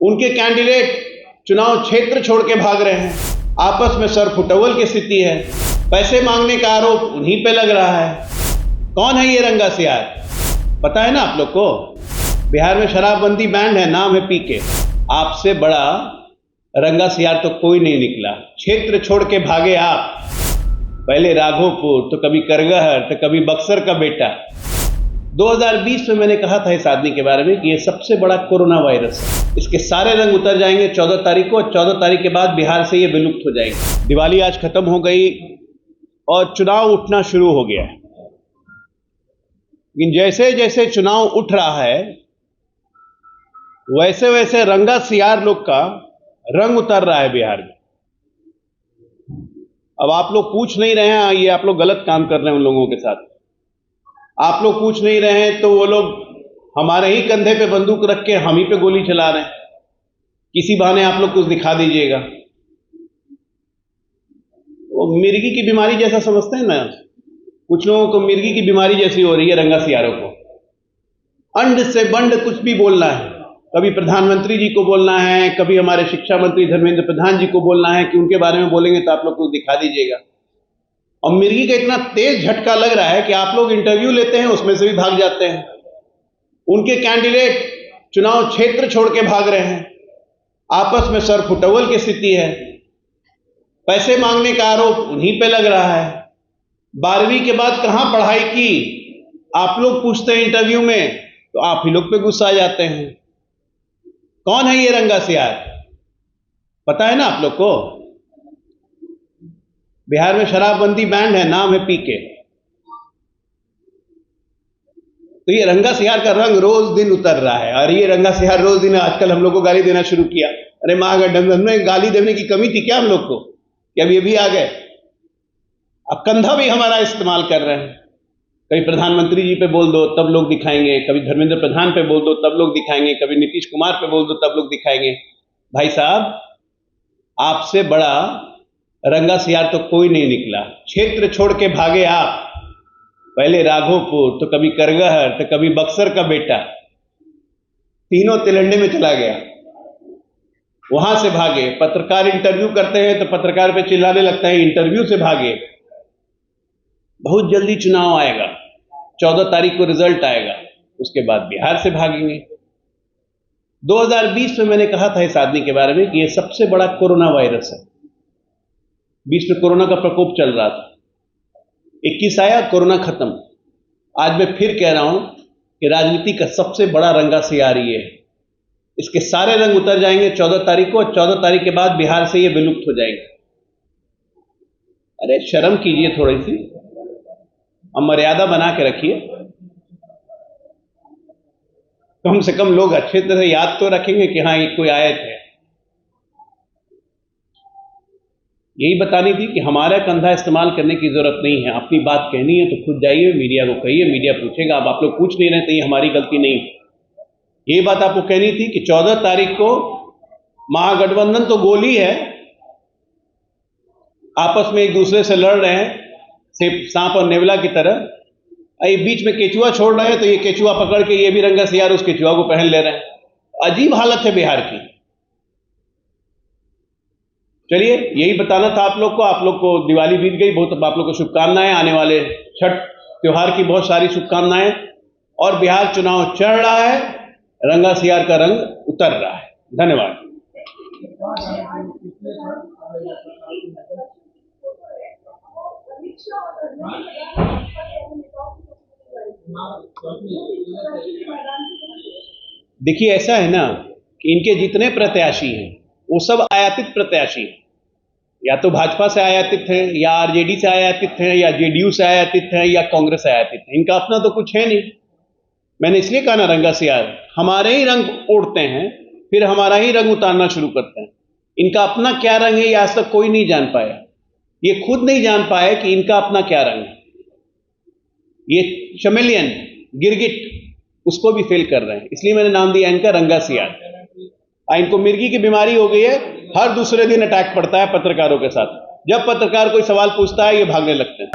उनके कैंडिडेट चुनाव क्षेत्र छोड़ के भाग रहे हैं। आपस में सरफुटवल की स्थिति है। पैसे मांगने का आरोप उन्हीं पे लग रहा है। कौन है ये रंगा सियार? पता है ना आप लोग को? बिहार में शराबबंदी बैंड है, नाम है पीके। आपसे बड़ा रंगा सियार तो कोई नहीं निकला। क्षेत्र छोड़ के भागे आप, पहले राघोपुर, तो कभी करगहर, तो कभी बक्सर का बेटा। 2020 में मैंने कहा था इस आदमी के बारे में कि ये सबसे बड़ा कोरोना वायरस है। इसके सारे रंग उतर जाएंगे 14 तारीख को, और 14 तारीख के बाद बिहार से ये विलुप्त हो जाएंगे। दिवाली आज खत्म हो गई और चुनाव उठना शुरू हो गया है। लेकिन जैसे जैसे चुनाव उठ रहा है, वैसे वैसे रंगा सियार लोग का रंग उतर रहा है बिहार में। अब आप लोग पूछ नहीं रहे हैं, ये आप लोग गलत काम कर रहे हैं उन लोगों के साथ। आप लोग पूछ नहीं रहे हैं तो वो लोग हमारे ही कंधे पे बंदूक रख के हम ही पे गोली चला रहे हैं। किसी बहाने आप लोग कुछ दिखा दीजिएगा। वो मिर्गी की बीमारी जैसा समझते हैं ना, कुछ लोगों को मिर्गी की बीमारी जैसी हो रही है रंगा सियारों को। अंड से बंड कुछ भी बोलना है। कभी प्रधानमंत्री जी को बोलना है, कभी हमारे शिक्षा मंत्री धर्मेंद्र प्रधान जी को बोलना है कि उनके बारे में बोलेंगे तो आप लोग कुछ दिखा दीजिएगा। और मिर्गी का इतना तेज झटका लग रहा है कि आप लोग इंटरव्यू लेते हैं, उसमें से भी भाग जाते हैं। उनके कैंडिडेट चुनाव क्षेत्र छोड़ के भाग रहे हैं। आपस में सरफुटवल की स्थिति है। पैसे मांगने का आरोप उन्हीं पे लग रहा है। 12वीं के बाद कहां पढ़ाई की, आप लोग पूछते हैं इंटरव्यू में तो आप ही लोग पे गुस्सा आ जाते हैं। कौन है ये रंगा सियार? पता है ना आप लोग को? बिहार में शराबबंदी बैंड है, नाम है पीके। तो ये रंगा सियार का रंग रोज दिन उतर रहा है। और ये रंगा सियार रोज दिन आजकल हम लोग को गाली देना शुरू किया। अरे महागठबंधन में गाली देने की कमी थी क्या हम लोग को, कि अब ये भी आ गए? अब कंधा भी हमारा इस्तेमाल कर रहे हैं। कभी प्रधानमंत्री जी पे बोल दो तब लोग दिखाएंगे, कभी धर्मेंद्र प्रधान पे बोल दो तब लोग दिखाएंगे, कभी नीतीश कुमार पे बोल दो तब लोग दिखाएंगे। भाई साहब, आपसे बड़ा रंगा सियार तो कोई नहीं निकला। क्षेत्र छोड़ के भागे आप, पहले राघोपुर, तो कभी करगहर, तो कभी बक्सर का बेटा। तीनों तिलंडे में चला गया, वहां से भागे। पत्रकार इंटरव्यू करते हैं तो पत्रकार पे चिल्लाने लगता है, इंटरव्यू से भागे। बहुत जल्दी चुनाव आएगा, 14 तारीख को रिजल्ट आएगा, उसके बाद बिहार से भागेंगे। 2020 में मैंने कहा था इस आदमी के बारे में कि ये सबसे बड़ा कोरोना वायरस है। 20 में कोरोना का प्रकोप चल रहा था, 21 आया, कोरोना खत्म। आज मैं फिर कह रहा हूं कि राजनीति का सबसे बड़ा रंगा सियार ये है। इसके सारे रंग उतर जाएंगे 14 तारीख को, और 14 तारीख के बाद बिहार से ये विलुप्त हो जाएंगे। अरे शर्म कीजिए थोड़ी सी, अब मर्यादा बना के रखिए। कम से कम लोग अच्छे तरह याद तो रखेंगे कि हाँ ये कोई आए थे। यही बतानी थी कि हमारा कंधा इस्तेमाल करने की जरूरत नहीं है। अपनी बात कहनी है तो खुद जाइए, मीडिया को कहिए, मीडिया पूछेगा। अब आप लोग पूछ नहीं रहे तो ये हमारी गलती नहीं। ये बात आपको कहनी थी कि 14 तारीख को महागठबंधन तो गोली है, आपस में एक दूसरे से लड़ रहे हैं सांप और नेवला की तरह। ये बीच में केचुआ छोड़ रहे हैं तो ये केचुआ पकड़ के ये भी रंगा सियार उस केचुआ को पहन ले रहे हैं। अजीब हालत है बिहार की। चलिए, यही बताना था आप लोग को। आप लोग को दिवाली बीत गई, बहुत आप लोग को शुभकामनाएं। आने वाले छठ त्योहार की बहुत सारी शुभकामनाएं। और बिहार चुनाव चल रहा है, रंगा सियार का रंग उतर रहा है। धन्यवाद। देखिए, ऐसा है ना कि इनके जितने प्रत्याशी हैं वो सब आयातित प्रत्याशी हैं। या तो भाजपा से आयातित हैं, या आरजेडी से आयातित हैं, या जेडीयू से आयातित हैं, या कांग्रेस से आयातित हैं। इनका अपना तो कुछ है नहीं। मैंने इसलिए कहा ना रंगा सियार, हमारे ही रंग ओढ़ते हैं, फिर हमारा ही रंग उतारना शुरू करते हैं। इनका अपना क्या रंग है ये आज तक कोई नहीं जान पाया। ये खुद नहीं जान पाए कि इनका अपना क्या रंग है। ये चमेलियन, गिरगिट, उसको भी फेल कर रहे हैं। इसलिए मैंने नाम दिया इनका रंगा सियार। इनको मिर्गी की बीमारी हो गई है। हर दूसरे दिन अटैक पड़ता है पत्रकारों के साथ। जब पत्रकार कोई सवाल पूछता है ये भागने लगते हैं।